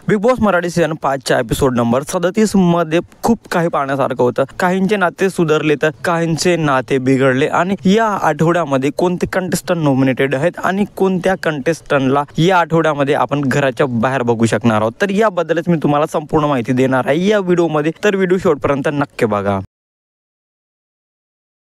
Big Boss Marathi season 5च्या episode number 37 मध्ये खूप काही पाहण्यासारखं होतं। काहींचे नाते सुधारले तर काहींचे नाते बिघडले आणि या आठवड्यामध्ये कोणते कंटेस्टंट नॉमिनेटेड आहेत आणि कोणत्या कंटेस्टंटला या आठवड्यामध्ये आपण घराच्या बाहेर बघू शकणार आहोत, तर याबद्दलच मी तुम्हाला संपूर्ण माहिती देणार आहे या व्हिडिओमध्ये। तर व्हिडिओ शेवटपर्यंत नक्की बघा।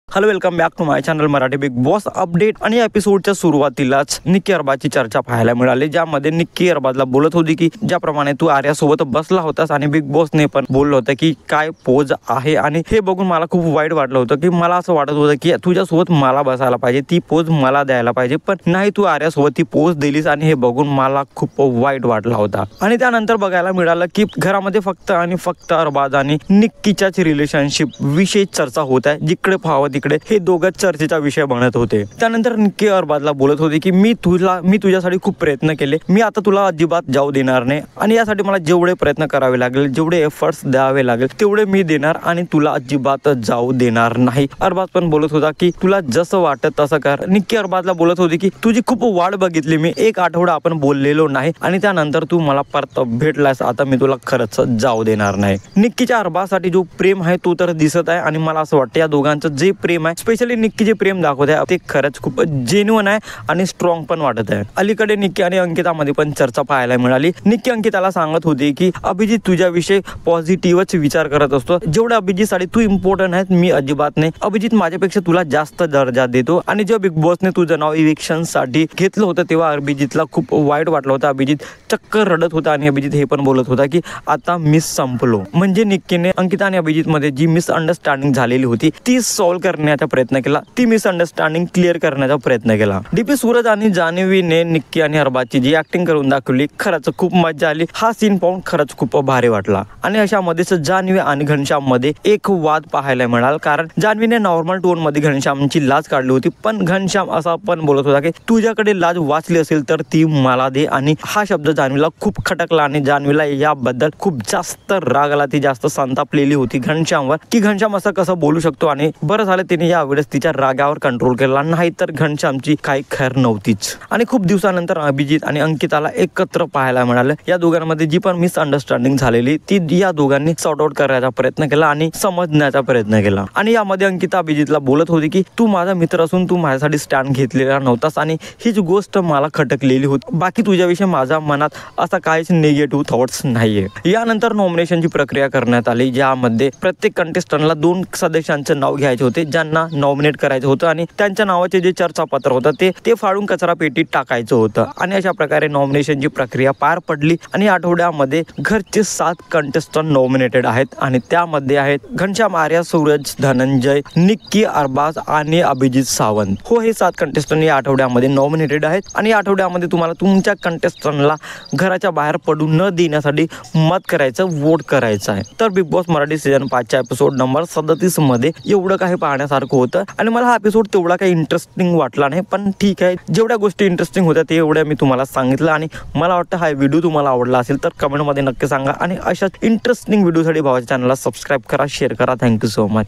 Hello, welcome back to my channel Marathi Bigg Boss update. आणि एपिसोडच्या सुरुवातीलाच निक्की अरबाजची चर्चा पाहायला मिळाली, ज्यामध्ये निक्की अरबाजला बोलत होती की ज्याप्रमाणे तू आर्यासोबत बसला होतास आणि बिग बॉसने पण बोललं होतं की काय पोज आहे, आणि हे बघून मला खूप वाईट वाटलं होतं की मला असं वाटत होतं की तुझ्यासोबत मला बसायला पाहिजे, ती पोज मला द्यायला पाहिजे, पण नाही तू आर्यासोबत ती पोज दिलीस आणि हे बघून मला खूप वाईट वाटला होता। आणि त्यानंतर बघायला मिळालं की घरामध्ये फक्त आणि फक्त अरबाज आणि निक्कीच्याच रिलेशनशिप विषयी चर्चा होत आहे। जिकडे पाहावं तिकडे हे दोघं चर्चेचा विषय बनत होते। त्यानंतर निक्की अरबाजला बोलत होते की मी तुझ्यासाठी खूप प्रयत्न केले, मी आता तुला अजिबात जाऊ देणार नाही आणि यासाठी मला जेवढे प्रयत्न करावे लागेल, जेवढे एफर्ट्स द्यावे लागेल तेवढे मी देणार आणि तुला अजिबात जाऊ देणार नाही। अरबाज पण बोलत होता की तुला जसं वाटत तसं कर। निक्की अरबाजला बोलत होती की तुझी खूप वाट बघितली मी, एक आठवडा आपण बोललेलो नाही आणि त्यानंतर तू मला परत भेटलास, आता मी तुला खरंच जाऊ देणार नाही। निक्कीच्या अरबाजसाठी जो प्रेम आहे तो तर दिसत आहे आणि मला असं वाटतं या दोघांचं जे प्रेम आहे, स्पेशली निक्की जे प्रेम दाखवत आहे ते खरंच खूप जेन्युइन आहे आणि स्ट्रॉंग पण वाटत आहे। अलीकडे निक्की आणि अंकितामध्ये पण चर्चा पाहायला मिळाली। निक्की अंकिताला सांगत होती की अभिजित तुझ्याविषयी पॉझिटिव्हच विचार करत असतो, जेवढं अभिजितसाठी तू इम्पॉर्टंट आहे मी अजिबात नाही, अभिजित माझ्यापेक्षा तुला जास्त दर्जा देतो। आणि जेव्हा बिग बॉसने तुझं नाव इलेक्शन साठी घेतलं होतं तेव्हा अभिजितला खूप वाईट वाटलं होतं, अभिजित चक्कर रडत होता आणि अभिजित हे पण बोलत होता की आता मिस संपलो। म्हणजे निक्कीने अंकिता आणि अभिजित मध्ये जी मिसअंडरस्टँडिंग झालेली होती ती सॉल्व्ह करण्याचा प्रयत्न केला, ती मिसअंडरस्टँडिंग क्लिअर करण्याचा प्रयत्न केला। डीपी सूरज आणि जान्हवीने निक्की आणि अरबाजची जी ऍक्टिंग करून दाखवली खरंच खूप मजा आली। हा सीन पाहून खरंच खूप भारी वाटला। आणि अशामध्येच जान्हवी आणि घनश्याम मध्ये एक वाद पाहायला मिळाला, कारण जान्हवीने नॉर्मल टोन मध्ये घनश्यामची लाज काढली होती, पण घनश्याम असा पण बोलत होता की तुझ्याकडे लाज वाचली असेल तर ती मला दे, आणि हा शब्द जान्हवीला खूप खटकला आणि जान्हवीला याबद्दल खूप जास्त राग आला, ती जास्त संतापलेली होती घनश्यामवर की घनश्याम असं कसं बोलू शकतो। आणि बरं झालं तिने यावेळेस तिच्या रागावर कंट्रोल केला, नाही तर घनश्यामची काही खैर नव्हतीच। आणि खूप दिवसानंतर अभिजित आणि अंकिताला एकत्र पाहायला मिळालं। या दोघांमध्ये जी पण मिसअंडरस्टँडिंग झालेली ती या दोघांनी सॉर्ट आउट करायचा प्रयत्न केला आणि समजण्याचा प्रयत्न केला। आणि यामध्ये अंकिता अभिजितला बोलत होती की तू माझा मित्र असून तू माझ्यासाठी स्टँड घेतलेला नव्हतास आणि हीच गोष्ट मला खटकलेली होती, बाकी तुझ्याविषयी माझ्या मनात असा काहीच निगेटिव्ह थॉट्स नाहीये। यानंतर नॉमिनेशनची प्रक्रिया करण्यात आली, ज्यामध्ये प्रत्येक कंटेस्टंटला 2 सदस्यांचं नाव घ्यायचे होते ज्यांना नॉमिनेट करायचं होतं आणि त्यांच्या नावाचे जे चर्चापत्र होतं ते फाडून कचरा पेटीत टाकायचं होतं। आणि अशा प्रकारे नॉमिनेशनची प्रक्रिया पार पडली आणि आठवड्यामध्ये घरचे 7 कंटेस्टंट नॉमिनेटेड आहेत आणि त्यामध्ये आहेत घनश्याम, आर्या, सूरज, धनंजय, निक्की, अरबाज आणि अभिजित सावंत। हो, हे 7 कंटेस्टंट या आठवड्यामध्ये नॉमिनेटेड आहेत आणि या आठवड्यामध्ये तुम्हाला तुमच्या कंटेस्टंटला घराच्या बाहेर पडू न देण्यासाठी मत करायचं, वोट करायचं आहे। तर बिग बॉस मराठी सीझन 5च्या एपिसोड नंबर 37 मध्ये एवढं काही पाहण्यासारखं होतं आणि मला हा एपिसोड तेवढा काही इंटरेस्टिंग वाटला नाही, पण ठीक आहे, जेवढ्या गोष्टी इंटरेस्टिंग होत्या ते एवढ्या मी तुम्हाला सांगितलं। आणि मला वाटतं हा व्हिडिओ तुम्हाला आवडला असेल तर कमेंटमध्ये नक्की सांगा आणि अशाच इंटरेस्टिंग व्हिडिओसाठी भावाच्या चॅनलला सबस्क्राईब करा, शेअर करा। Thank you so much.